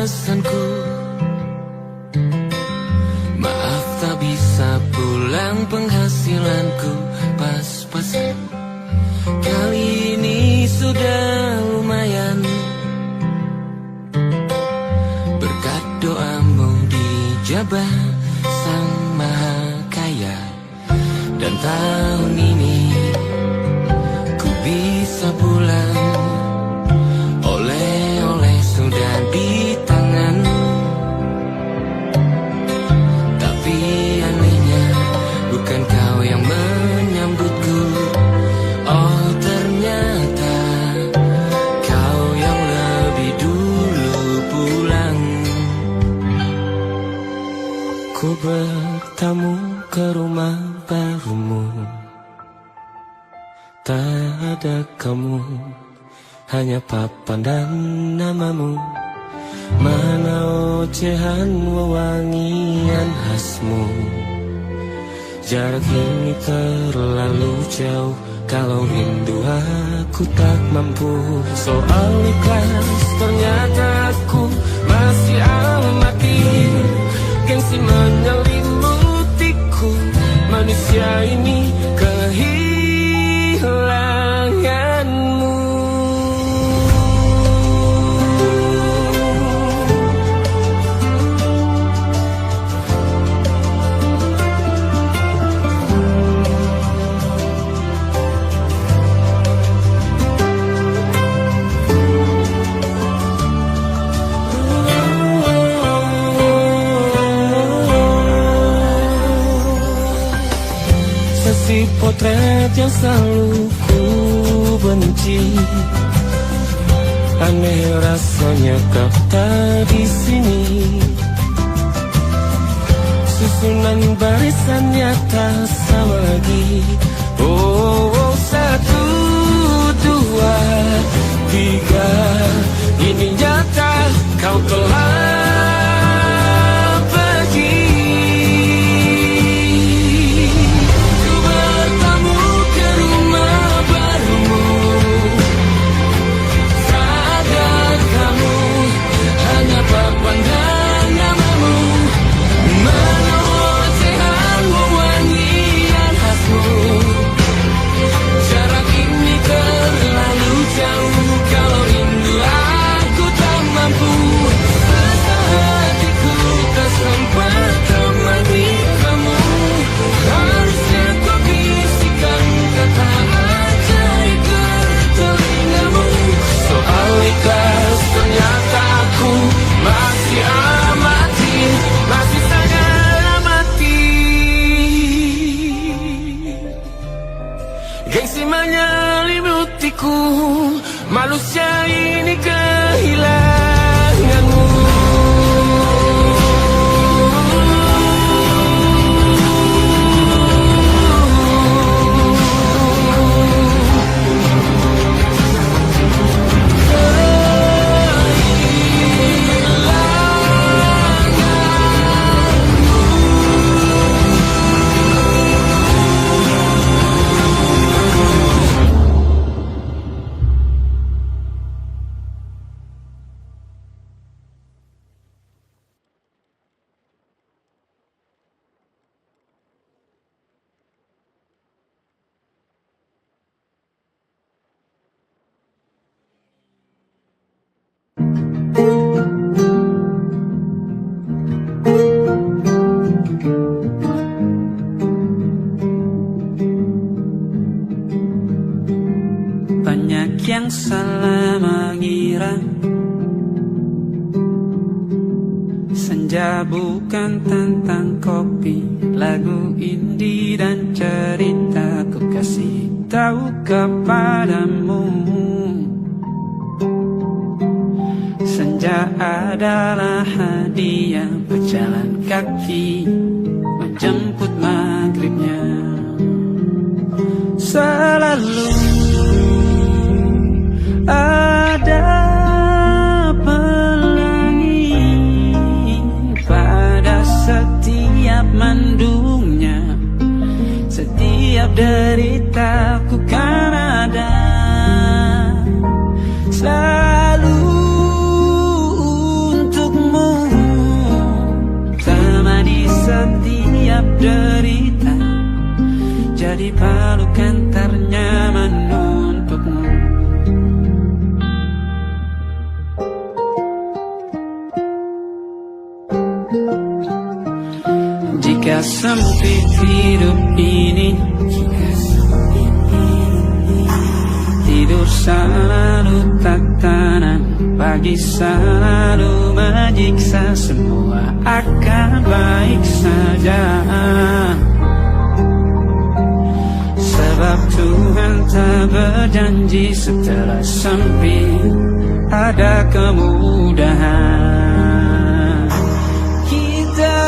pesanku. Maaf tak bisa pulang, penghasilanku pas-pasan. Kali ini sudah lumayan, berkat doamu dijabah Sang Maha Kaya. Dan tahun ini ku bisa pulang, oleh-oleh sudah di tangan. Tapi anehnya bukan kau yang menyambutku. Oh ternyata kau yang lebih dulu pulang. Ku bertamu ke rumah barumu, tak ada kamu, hanya papan dan namamu. Mana ocehan wewangian khasmu. Jarak ini terlalu jauh, kalau rindu aku tak mampu. Soal ikhlas ternyata aku masih amati. Gengsi menyelimutiku, manusia ini kehilanganmu. Si potret yang selalu ku benci, aneh rasanya kau tak di sini. Susunan barisannya tak sama lagi. Oh, oh, 1, 2, 3, ini nyata kau telah manusia ini kehilanganmu. Banyak yang salah mengira senja bukan tentang kopi, lagu indie dan cerita. Ku kasih tahu kepadamu, senja adalah hadiah berjalan kaki menjemput maghribnya. Selalu ada pelangi pada setiap mendungnya. Setiap deritaku kan ada, selalu untuk jadi pelukan ternyaman untukmu. Jika sempit hidup ini, tidur selalu tak tenang, pagi selalu menyiksa, semua akan baik saja. Sebab Tuhan tak berjanji setelah sempit ada kemudahan. Kita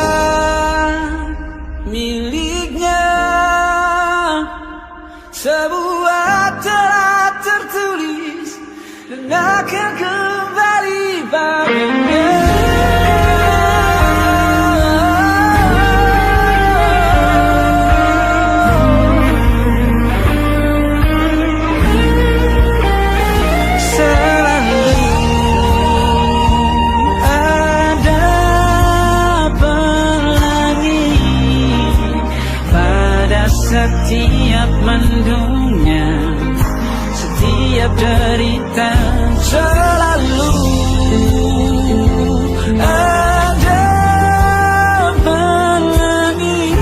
miliknya, sebuah telah tertulis dan akan kembali padanya. Setiap mendungnya, setiap derita, selalu ada pelangi.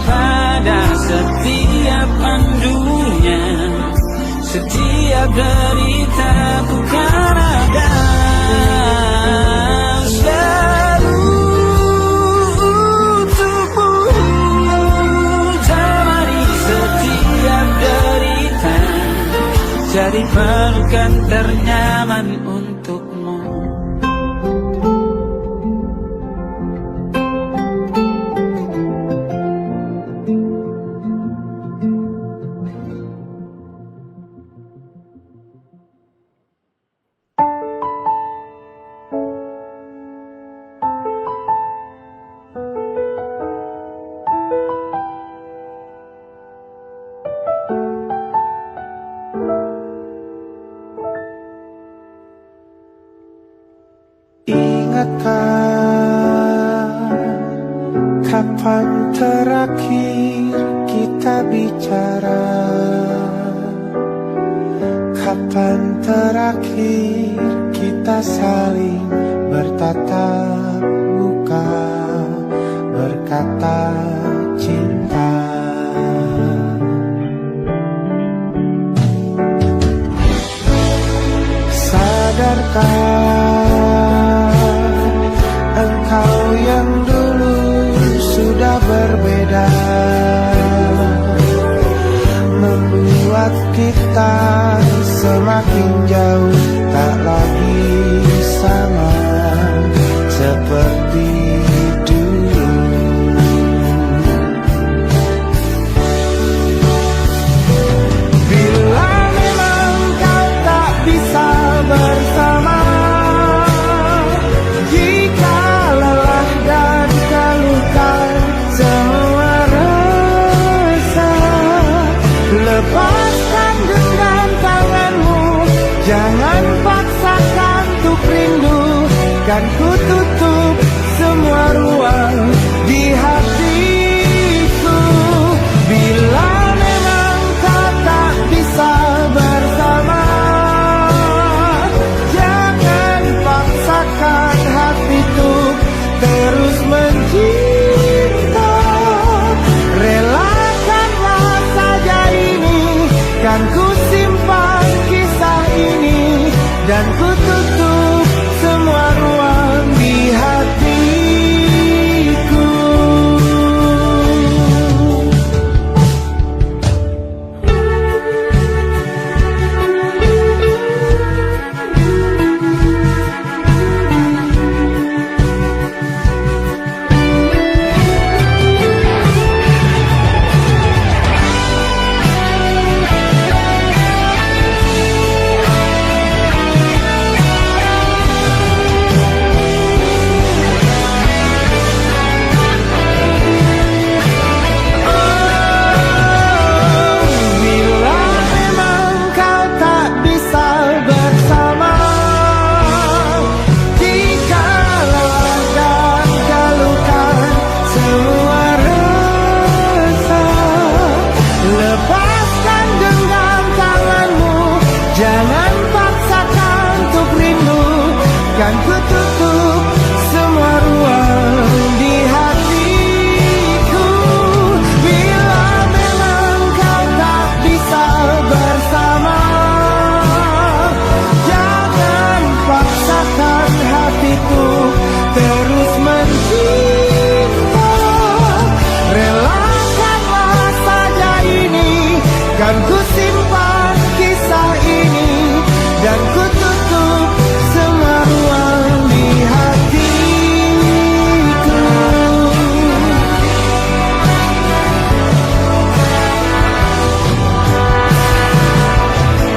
Pada setiap mendungnya, setiap derita, bukan ada. Jadi pelukan ternyaman untukmu. Kapan terakhir kita bicara? Kapan terakhir kita saling bertatap muka, berkata cinta? Sadarkah engkau yang dulu sudah berbeda, membuat kita semakin jauh, tak lagi sama seperti dulu. Bila memang kau tak bisa bersama, jika lelah dan terluka semua rasa, lepaskan genggam tanganmu, jangan paksakan untuk rindu. Kan ku tutup semua ruang di hatiku. Bila memang kau tak bisa bersama, jangan paksakan hatiku terus mencinta. Relakanlah saja ini, kan ku simpan kisah ini, dan ku tutup semua ruang di hatiku. hatiku terus mencinta. Relakanlah saja ini, kan ku simpan kisah ini, dan ku tutup semua ruang di hatiku.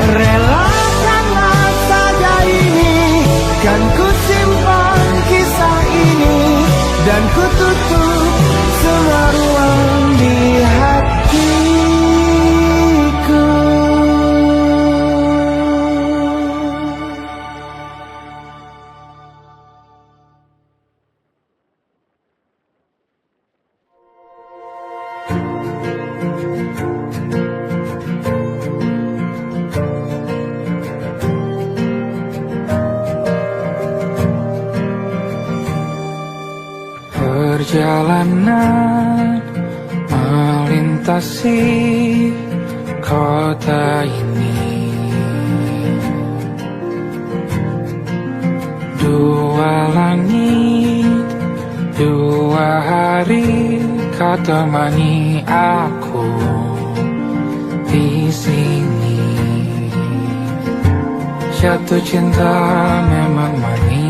Relakanlah saja ini, kan ku simpan kisah ini, dan ku tutup semua ruang di hatiku. Perjalanan melintasi kota ini, dua langit, dua hari kau temani aku di sini. Jatuh cinta memang manis,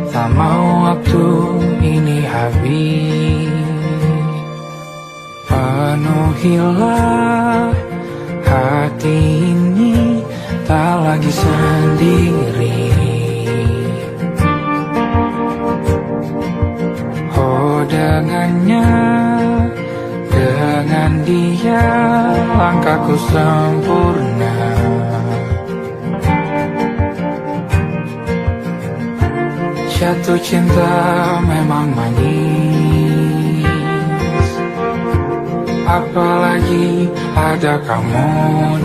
tak mau waktu ini habis. Penuhilah hati ini, tak lagi sendiri. Oh dengannya, dengan dia langkahku sempurna. Jatuh cinta memang manis, apalagi ada kamu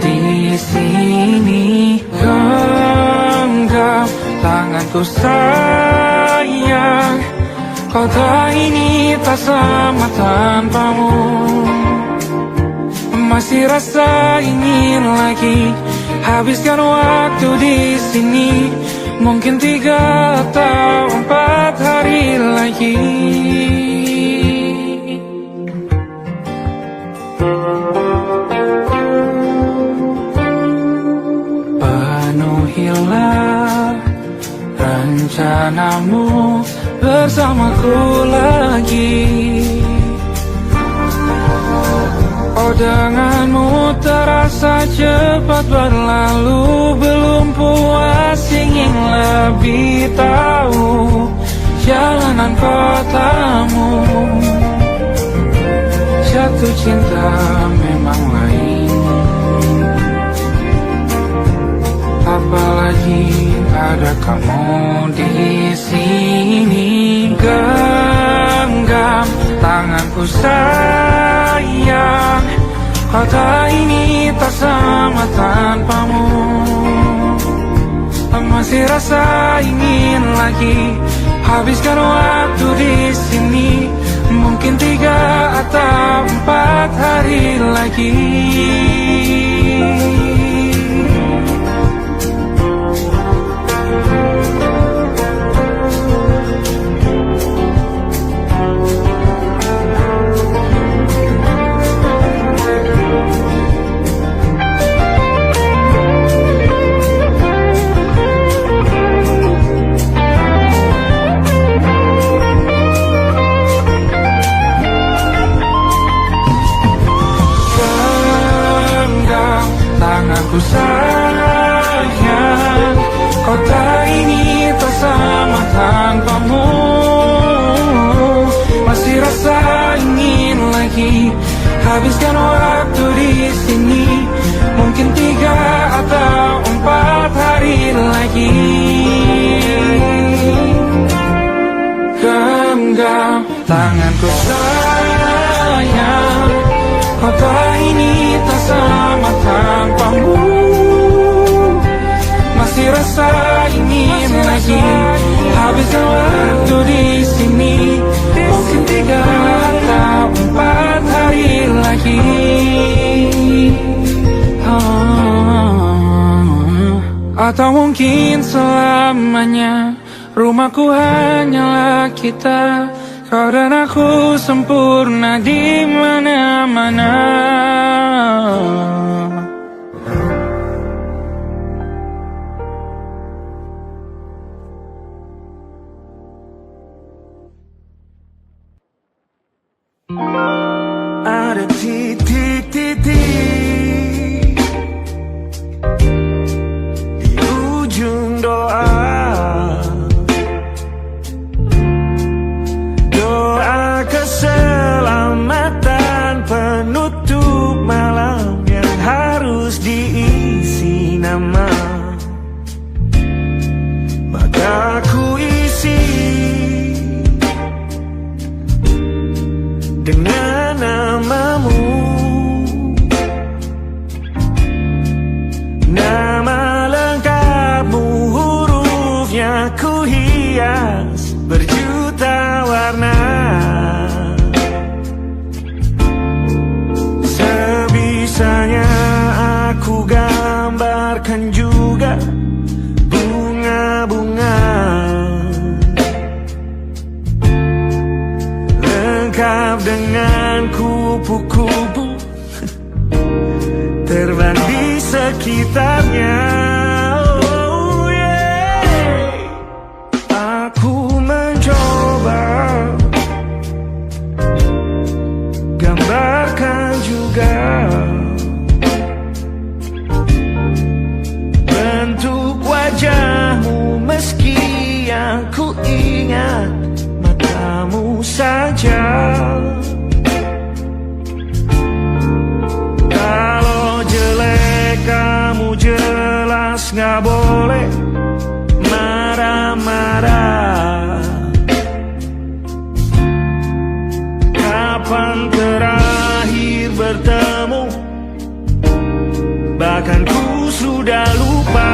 di sini. Genggam tanganku sayang, kota ini tak sama tanpamu. Masih rasa ingin lagi habiskan waktu di sini. Mungkin 3 atau 4 hari lagi. Penuhilah rencanamu bersamaku lagi. Oh denganmu terasa cepat berlalu, belum puas ingin lebih tahu jalanan kotamu. Jatuh cinta memang lain, apalagi ada kamu di sini. Genggam tanganku sayang, kota ini tak sama tanpamu. Masih rasa ingin lagi habiskan waktu di sini. Mungkin 3 atau 4 hari lagi. Tanganku sayang, kota ini tak sama tanpamu. Masih rasa ingin lagi habiskan waktu di sini. Mungkin 3 atau 4 hari lagi. Genggam tanganku sayang, kota ini tak sama tanpamu. Masih rasa ingin lagi habiskan waktu di sini. Mungkin 3 atau 4 hari lagi. Atau mungkin selamanya rumahku hanyalah kita, kau dan aku sempurna di mana-mana. Ada titik-titik di ujung doa, doa keselamatan penutup malam yang harus diisi nama. Maka ku isi dengan namamu, nama lengkapmu, hurufnya ku hias berjuta warna. Sebisanya aku gambarkan juga bunga-bunga lengkap dengan kupu-kupu terbang di sekitarnya. Oh yeah. Aku mencoba gambarkan juga bentuk wajahmu, meski yang ku ingat matamu saja. Kalau jelek kamu jelas gak boleh marah-marah. Kapan terakhir bertemu, bahkan ku sudah lupa.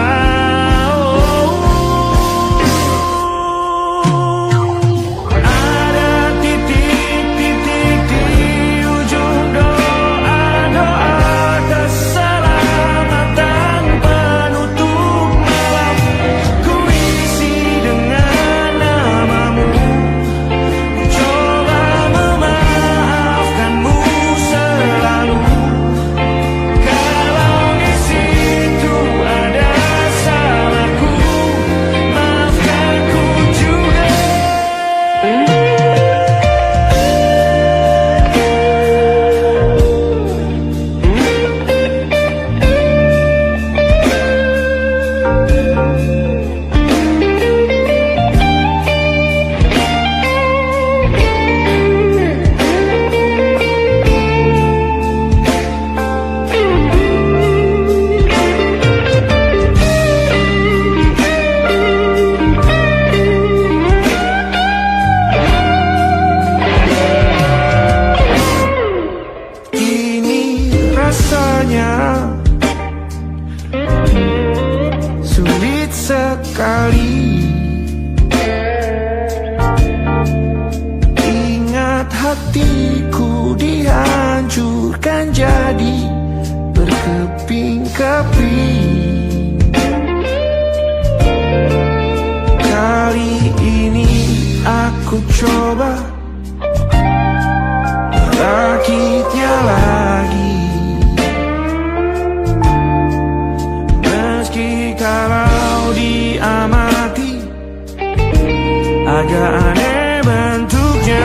Sulit sekali ingat hatiku dihancurkan jadi berkeping-keping. Kali ini aku coba merakitnya lagi. Kalau diamati agak aneh bentuknya.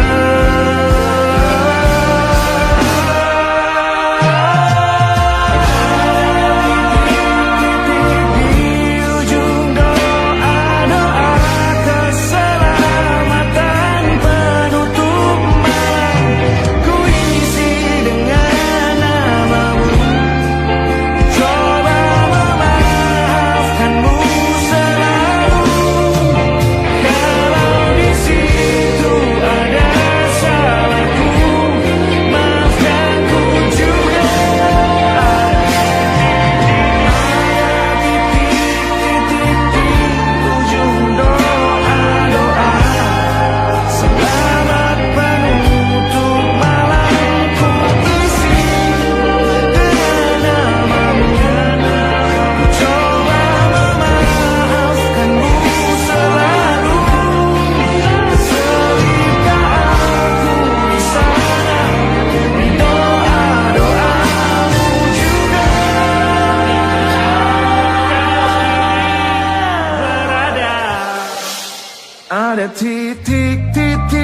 See ada titik-titik.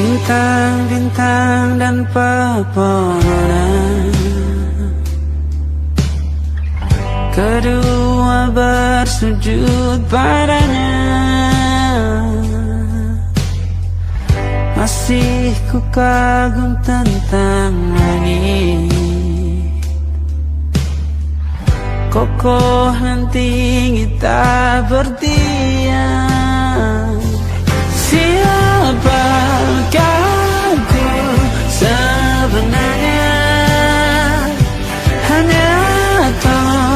Bintang-bintang dan pepohonan, kedua bersujud padanya. Masih ku kagum tentang langit, kokoh dan tinggi tak berdiam. Siapakah ku sebenarnya? Hanya tahu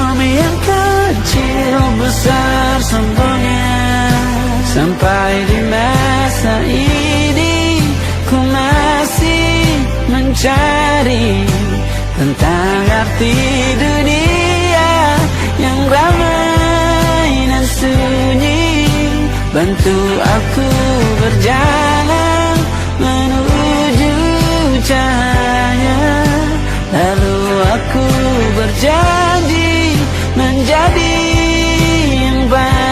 Sampai di masa ini ku masih mencari tentang arti dunia yang ramai dan sunyi. Bantu aku berjalan menuju cahaya, lalu aku berjanji menjadi yang baik.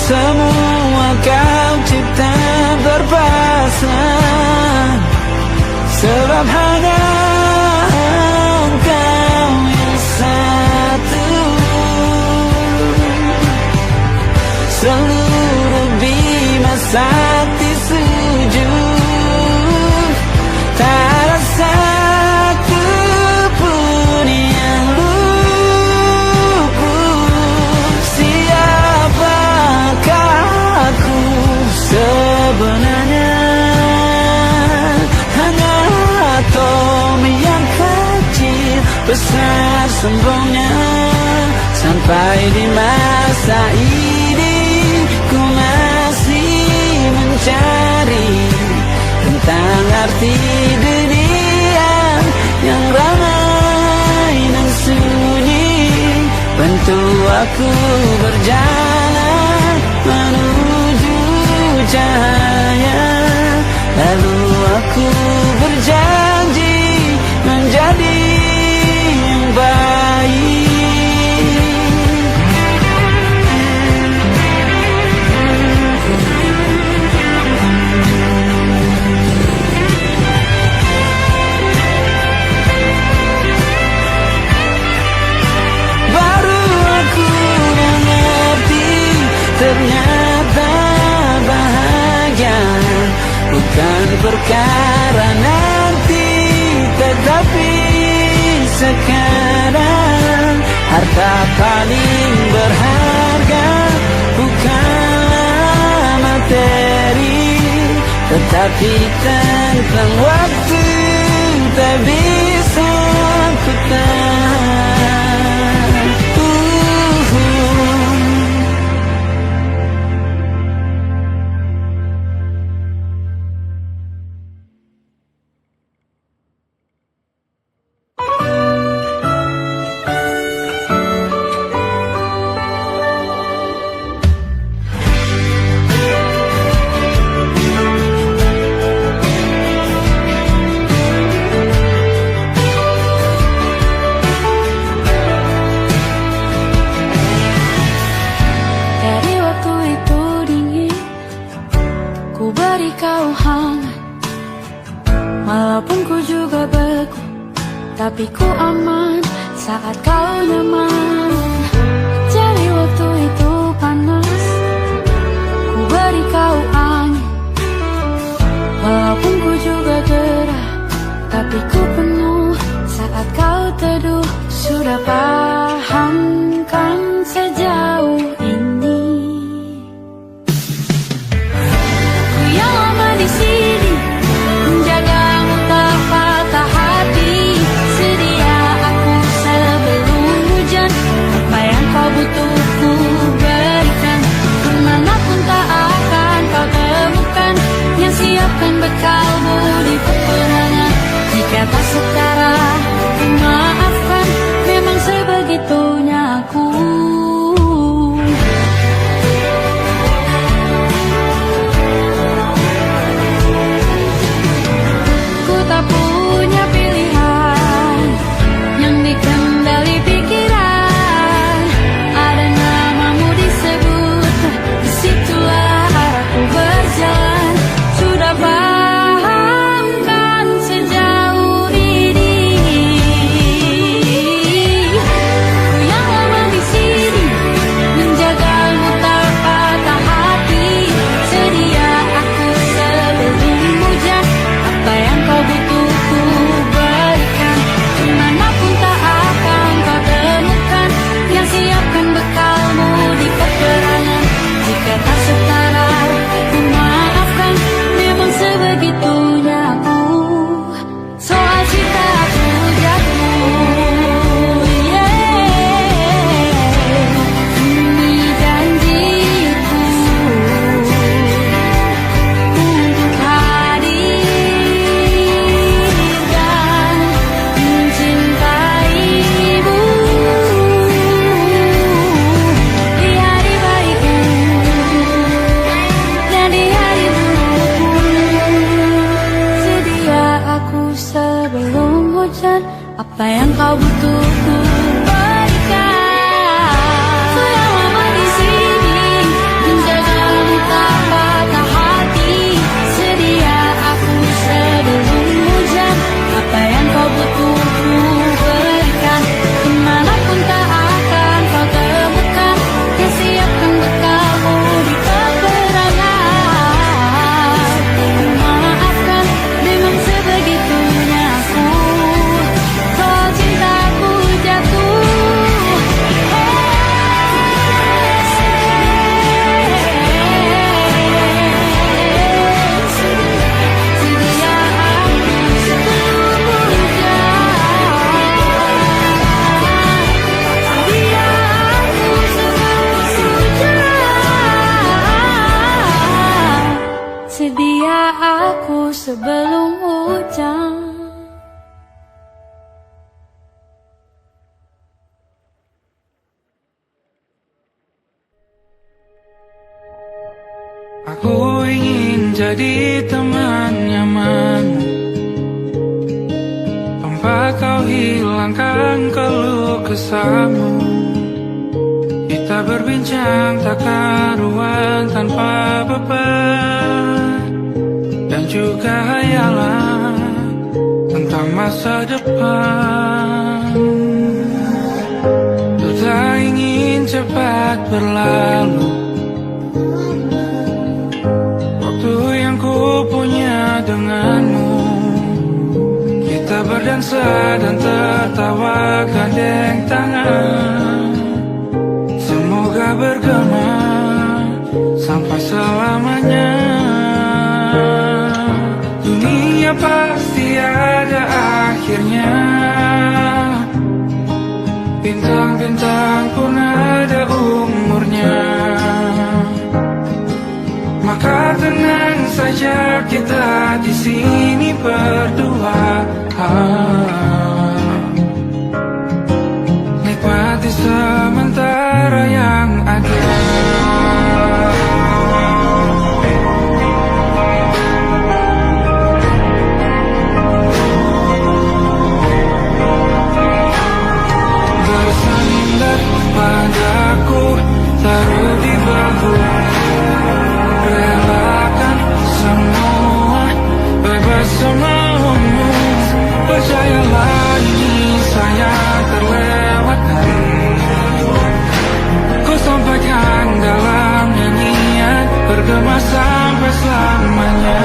Semua kau cipta berpasang, sebab hanya engkau yang satu. Seluruh bima sakti sujud, tak ada satu pun yang luput. Siapakah aku sebenarnya? Hanya atom yang kecil, besar sombongnya. Sampai di masa ini ku masih mencari tentang arti dunia yang ramai dan sunyi. Bantu aku berjalan menuju cahaya, lalu aku berjanji menjadi yang baik. Baru aku mengerti, ternyata bahagia bukan perkara nanti, tetapi sekarang. Harta paling berharga bukanlah materi, tetapi tentang waktu tak bisa ku tahan. Tapi ku aman saat kau nyaman. Jadi waktu itu panas, ku beri kau angin. Walaupun ku juga gerah, tapi ku penuh saat kau teduh. Sudah paham kan sejauh ini? Ku yang lama di sini menjagamu tak patah hati. Butuh ku berikan, kemanapun tak akan kau temukan yang siapkan bekalmu di peperangan. Jika tak setara, ku maafkan, memang sebagaimana hujan. Apa yang kau butuh ku berikan. Sudah lama di sini menjagamu tak patah hati. Sedia aku sebelum hujan. Apa yang kau butuh ku berikan. Kemanapun tak akan kau temukan. Yang siapkan bekalmu di peperangan. Maafkan memang sebegitunya aku. Kau cintaku jatuh. Sedia aku sebelum hujan. Sedia aku sebelum hujan. Sedia aku sebelum hujan. Aku ingin jadi teman nyaman, tempat kau hilangkan keluh kesahmu. Kita berbincang tak karuan tanpa beban, dan juga hayalan tentang masa depan. Ku tak ingin cepat berlalu waktu yang ku punya denganmu. Kita berdansa dan tertawa gandeng tangan. Semoga bergema sampai selamanya. Dunia pasti ada akhirnya. Bintang-bintang pun ada umurnya. Maka tenang saja kita di sini berdua. Nikmati sementara yang ada. Bersandar padaku, taruh di bahu. Relakan semua, bebas semaumu. Percayalah ini saya terlewatkan. Ku sampaikan dalam nyanyian, bergema sampai selamanya.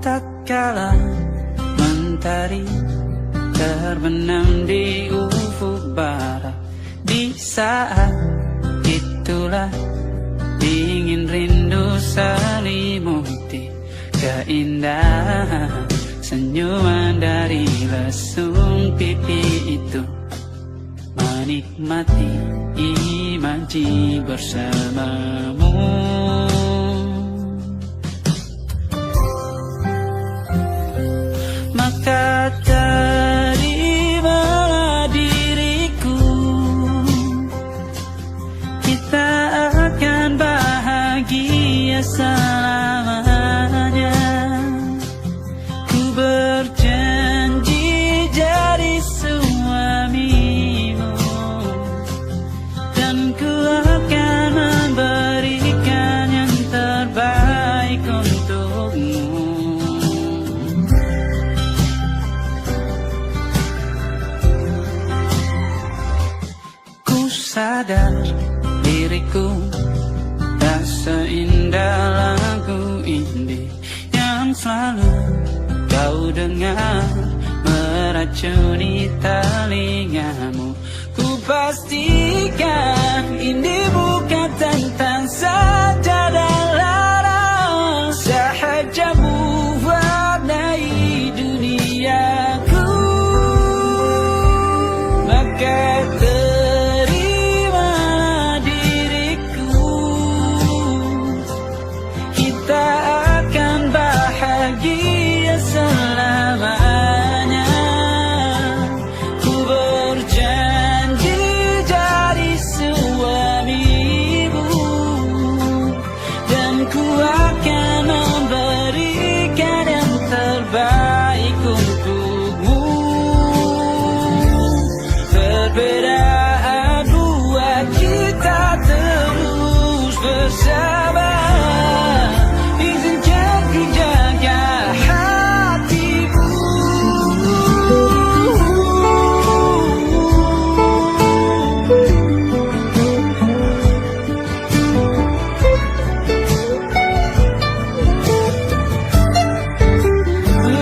Tatkala mentari terbenam di ufuk barat, di saat itulah dingin rindu selimuti seindah senyuman dari lesung pipi itu. Menikmati imaji bersamamu. Maka terimalah diriku, kita akan bahagia selamanya. Ku berjanji jadi suamimu, dan ku akan memberikan yang terbaik untukmu. Ku sadar diriku tak seindah lagu indie yang selalu kau dengar meracuni telingamu. Ku pastikan ini bukan tentang sajadah larang, sahaja mewarnai duniaku. Maka terimalah diriku, kita akan bahagia selamanya. Ku berjanji jadi suamimu, dan ku akan memberikan yang terbaik untukmu. Perbedaan buat kita terus bersama. Izinkan ku jaga hatimu.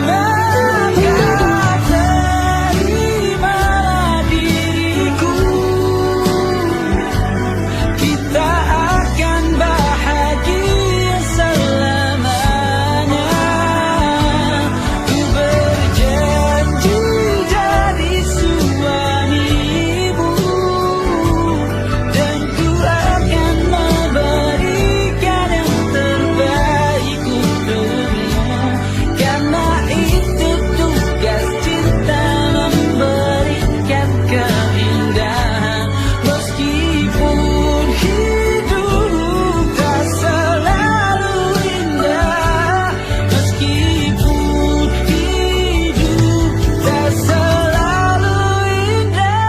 Maka terimalah diriku, kita akan bahagia selamanya. Ku berjanji jadi suamimu, dan ku akan memberikan yang terbaik untukmu. Karena itu tugas cinta, memberikan keindahan. Meskipun hidup tak selalu indah, meskipun hidup tak selalu indah.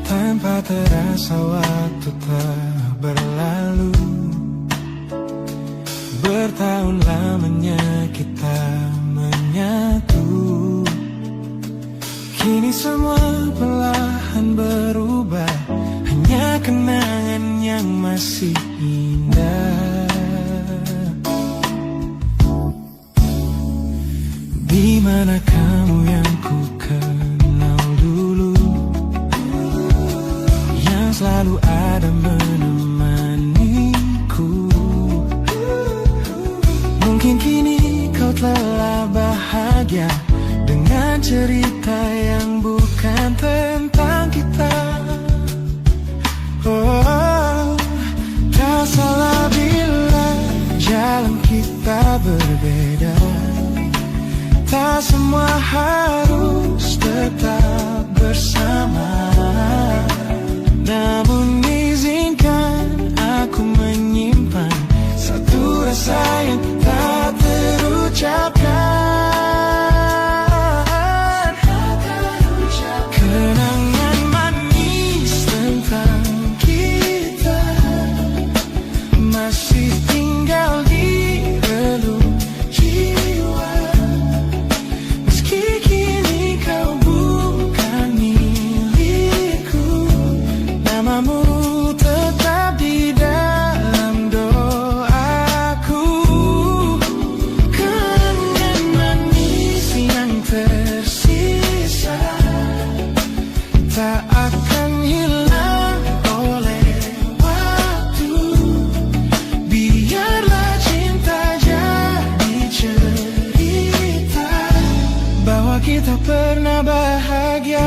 Tanpa terasa waktu telah berlalu, bertahun lamanya kita menyatu. Kini semua perlahan berubah, hanya kenangan yang masih indah. Di mana kamu yang ku kenal dulu, yang selalu ada menemaniku. Mungkin kini kau telah bahagia dengan cerita yang bukan tentang kita. Oh, tak salah bila jalan kita berbeda. Tak semua harus tetap bersama. Namun izinkan aku menyimpan satu rasa yang tak terucapkan. Kenangan manis tentang kita masih tinggal di relung jiwa. Meski kini kau bukan milikku, nama kita pernah bahagia.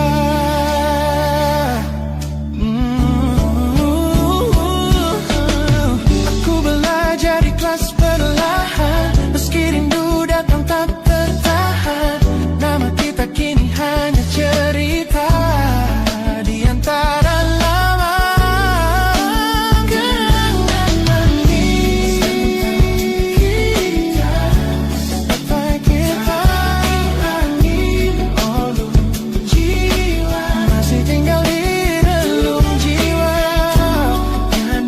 Aku belajar ikhlas perlahan, meski rindu datang tak tertahan. Nama kita kini hanya cerita di antara lama kenangan kita. Sampai kita hilangi relung jiwa, masih tinggal di relung jiwa dan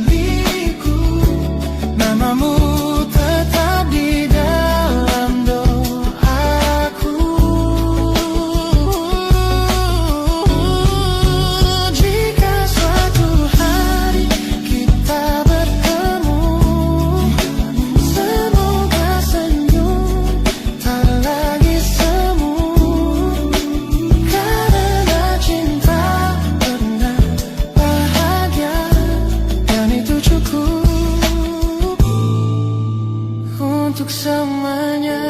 diriku. Namamu tetap di dalam doaku. Jika suatu hari kita bertemu, semoga senyum tak lagi semu. Karena cinta pernah bahagia, dan itu cukup untuk semuanya.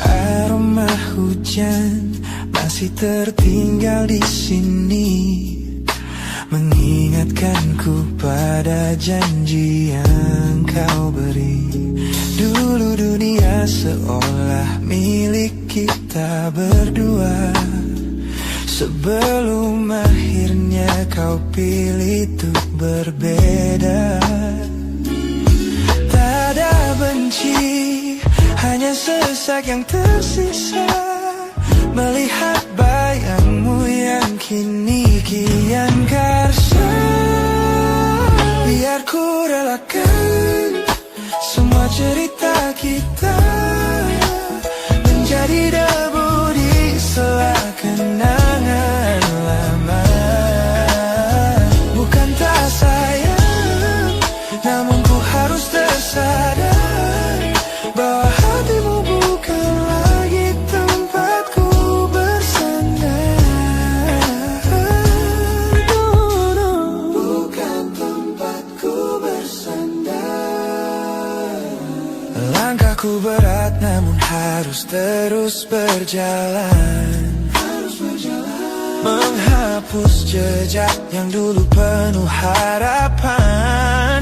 Aroma hujan masih tertinggal di sini, mengingatkanku pada janji yang kau beri. Dulu dunia seolah milik kita berdua, sebelum akhirnya kau pilih untuk berbeda. Tak ada benci, hanya sesak yang tersisa, melihat bayangmu yang kini kian karsa. Biar ku relakan semua cerita kita menjadi debu di sela kenangan lama. Bukan tak sayang, namun ku harus tersadar bahwa hatimu bukan lagi tempatku bersandar. Bukan tempatku bersandar. Langkahku berat namun harus terus berjalan, menghapus jejak yang dulu penuh harapan.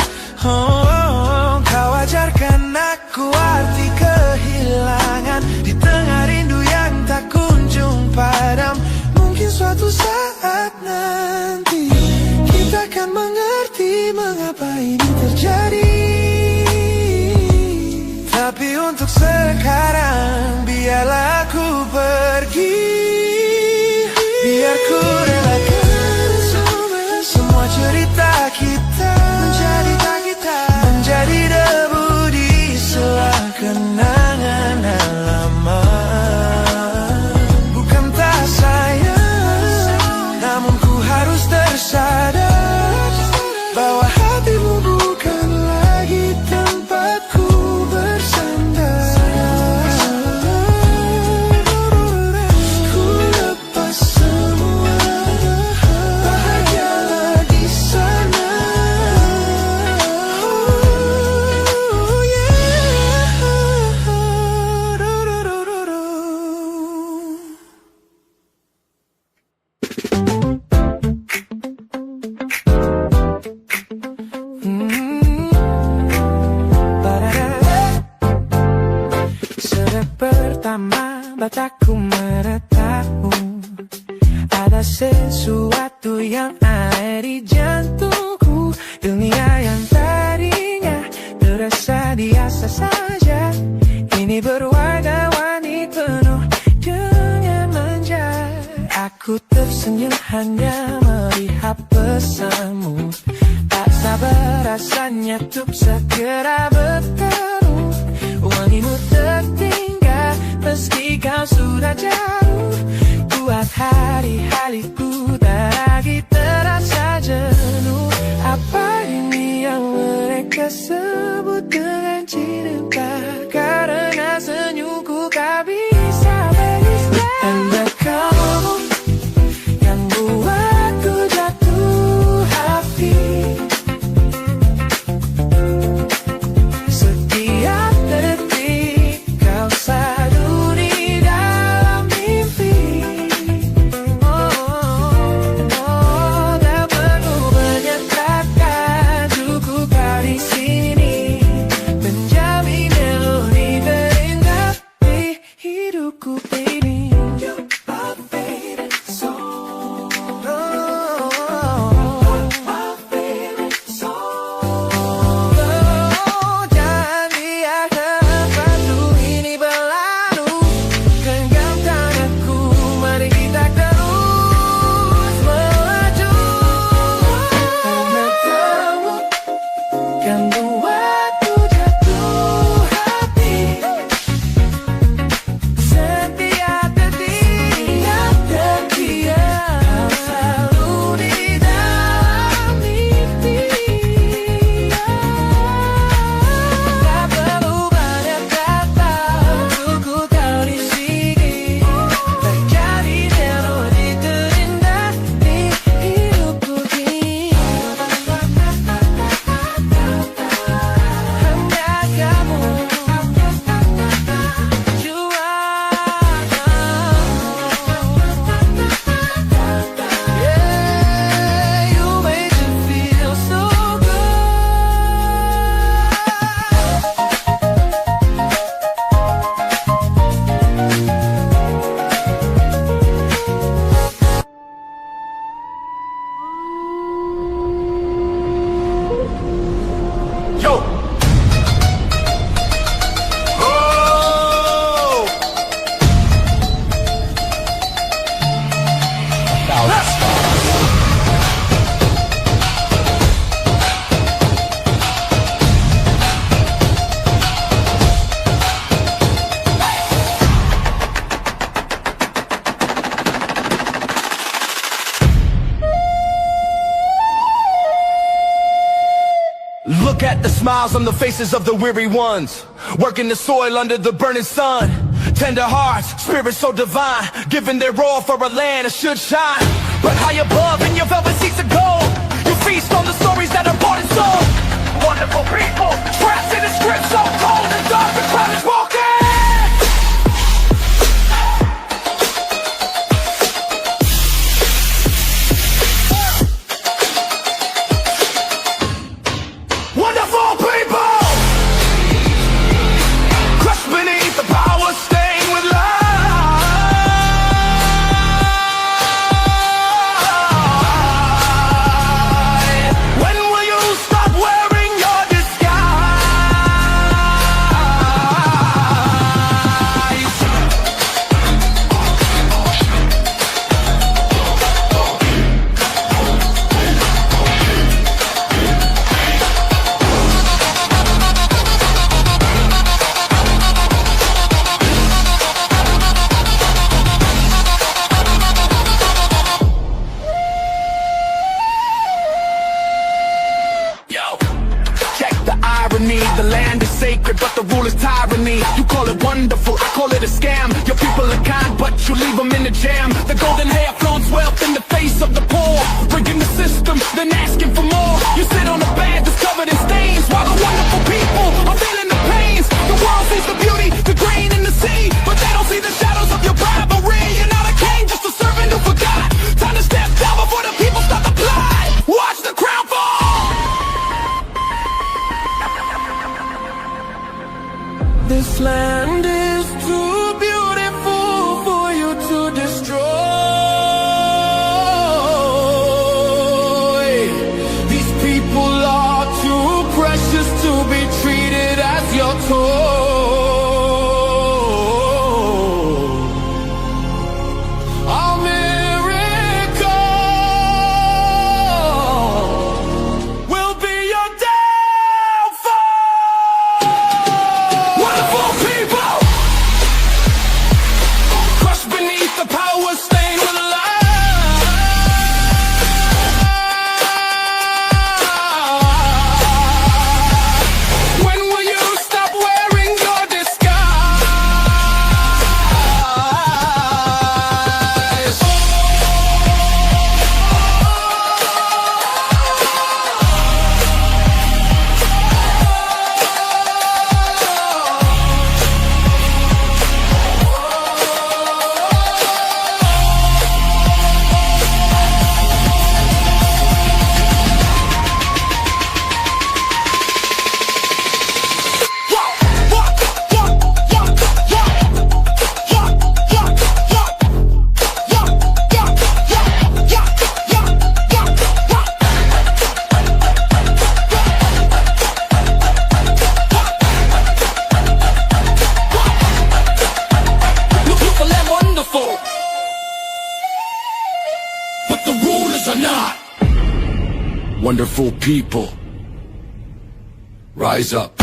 Kau ajarkan aku arti kehilangan di tengah rindu yang tak kunjung padam. Mungkin suatu saat nanti kita akan mengerti mengapa ini terjadi. Tapi untuk sekarang biarlah aku pergi. Biar ku relakan semua cerita kita menjadi debu di sela kenangan lama. Bukan tak sayang, namun ku harus tersadar bahwa hatimu bukan lagi tempatku bersandar. Ku lepas semua, bahagialah di sana. Oh yeah. Sejak pertama mataku menatapmu, ada sesuatu yang ada di jantungku. Dunia yang tadinya terasa biasa saja, kini berwarna-warni penuh dengan manja. Aku tersenyum hanya melihat pesanmu, tak sabar rasanya untuk segera bertemu. Wangimu tertinggal meski kau sudah jauh. Buat hari-hariku tak lagi terasa jenuh. Apa ini yang mereka sebut dengan cinta? Karena senyumku tak bisa beristirahat. Hanya kamu yang buatku jatuh hati. Setiap detik kau selalu di dalam mimpi. Tak perlu banyak kata, cukup kau di sini menjamin melodi terindah di hidupku, baby. You're my favorite song. My favorite song. Jangan biarkan waktu ini berlalu. Genggam tanganku, mari kita terus melaju. Karena kamu kan buatku jatuh hati. Setiap detik kau selalu di dalam mimpi. Tak perlu banyak kata, cukup kau di sini menjadi melodi terindah di hidupku ini. Hanya kamu, you yeah, you make me feel so good. Yo! Oh! Look at the smiles on the faces of the weary ones, working the soil under the burning sun. Tender hearts, spirits so divine, giving their all for a land that should shine. But high above in your velvet seats of gold, you feast on the stories that are bought and sold. Wonderful people, trapped in a script so cold and dark, the crowd is walking. Wonderful people, crushed beneath the power stained with light. When will you stop wearing your disguise? Yo, check the irony. The land is sacred, but the rule is tyranny. You call it wonderful, I call it a scam. Your people are kind, but you leave them in the jam. The golden hair flaunts wealth in the face of the poor, breaking the system, then asking for more. You sit on a bed that's covered in stains, while the wonderful people are feeling the pains. The world sees the beauty, the grain in the sea, but they don't see the shadows of your bribery. You're not a king, just a servant who forgot. Time to step down before the people start to plot. Watch the crown fall. This land is too beautiful for you to destroy. These people are too precious to be treated as your toy. A miracle will be your downfall. Wonderful people, wonderful people. Rise up.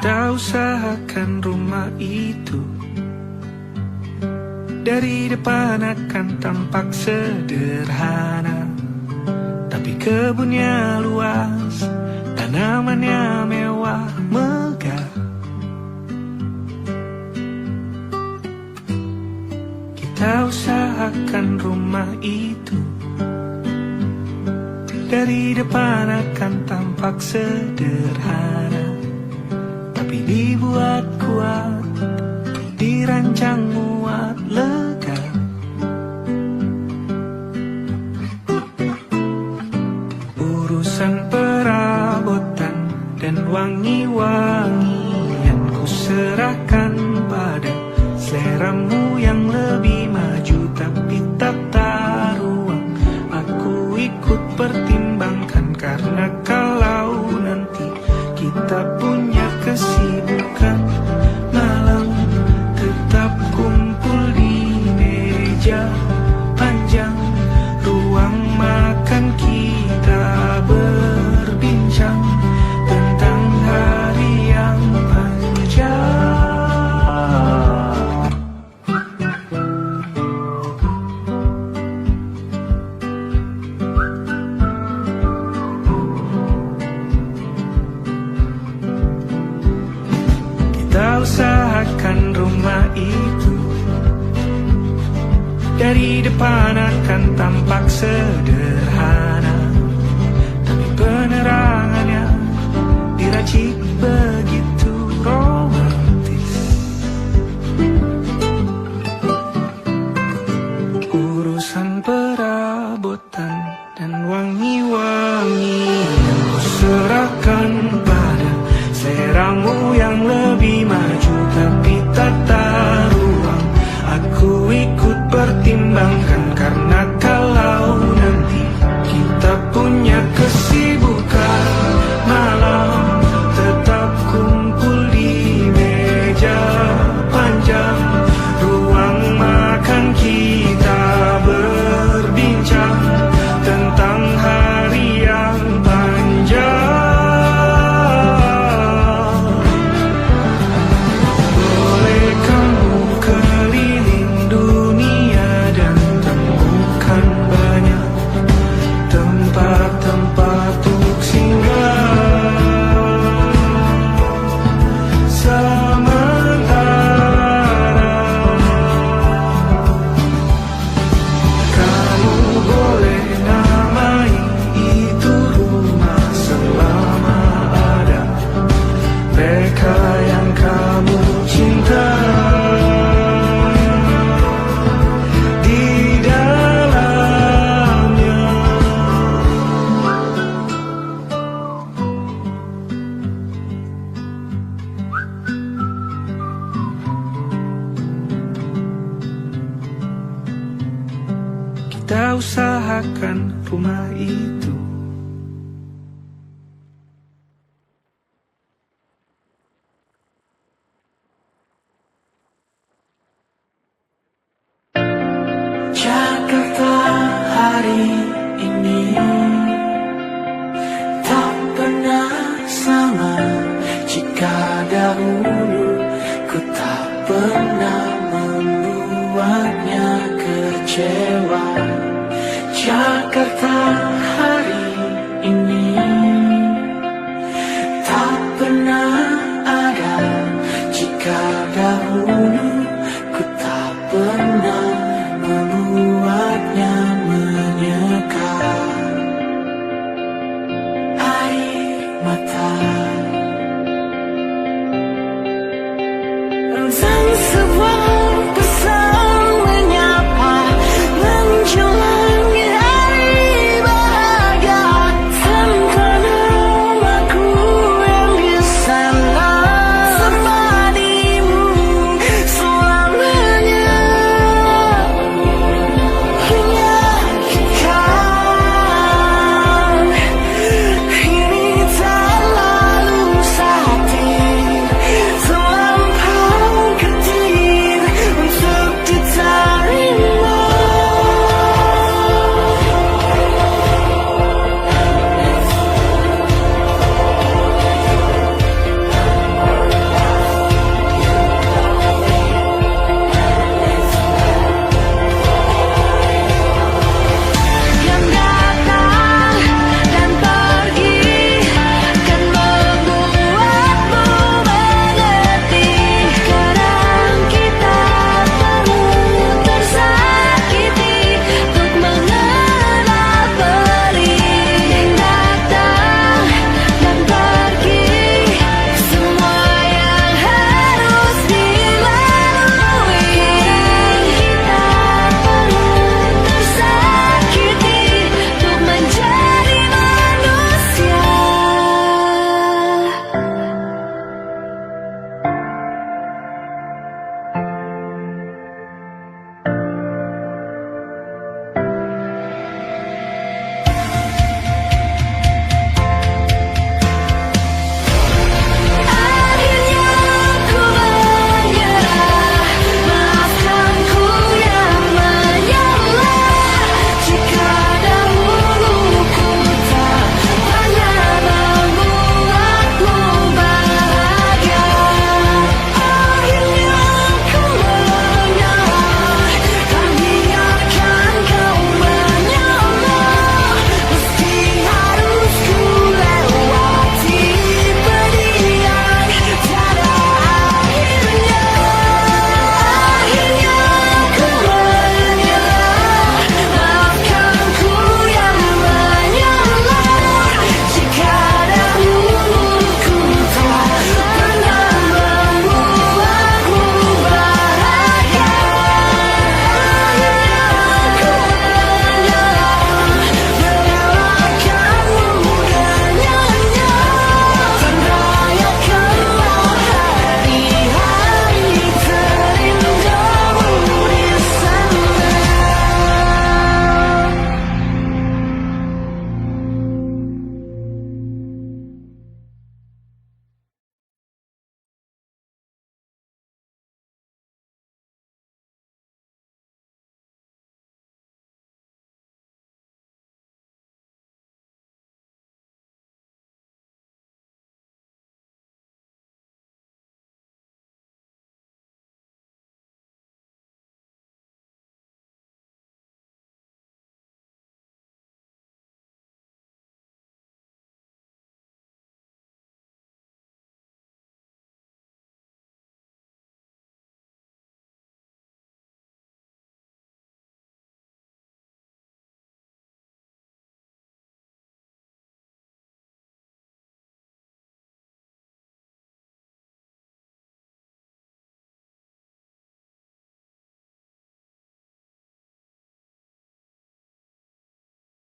Kita usahakan rumah itu dari depan akan tampak sederhana, tapi kebunnya luas, tanamannya mewah megah. Kita usahakan rumah itu dari depan akan tampak sederhana, tapi dibuat kuat, dirancang muat lega. Urusan perabotan dan wangi-wangian ku serahkan pada seleramu yang lebih maju, tapi tata ruang aku ikut pertimbangkan, karena kalau nanti kita punya kesibukan malam, tetap kumpul di meja panjang ruang makan, kita berbincang tentang hari yang panjang. Kita usahakan rumah itu dari depan akan tampak sederhana, tapi penerangannya diracik begitu romantis. Urusan perabotan dan wangi-wangian ku serahkan pada seleramu yang lebih maju, tapi tata ruang aku ikut pertimbangkan, karena kalau nanti kita punya kesibukan malam, tetap kumpul di meja panjang ruang makan, kita berbincang tentang hari yang panjang. Kita usahakan rumah itu. Jakarta hari ini tak pernah sama, jika dahulu ku tak pernah membuatnya kecewa. Jakarta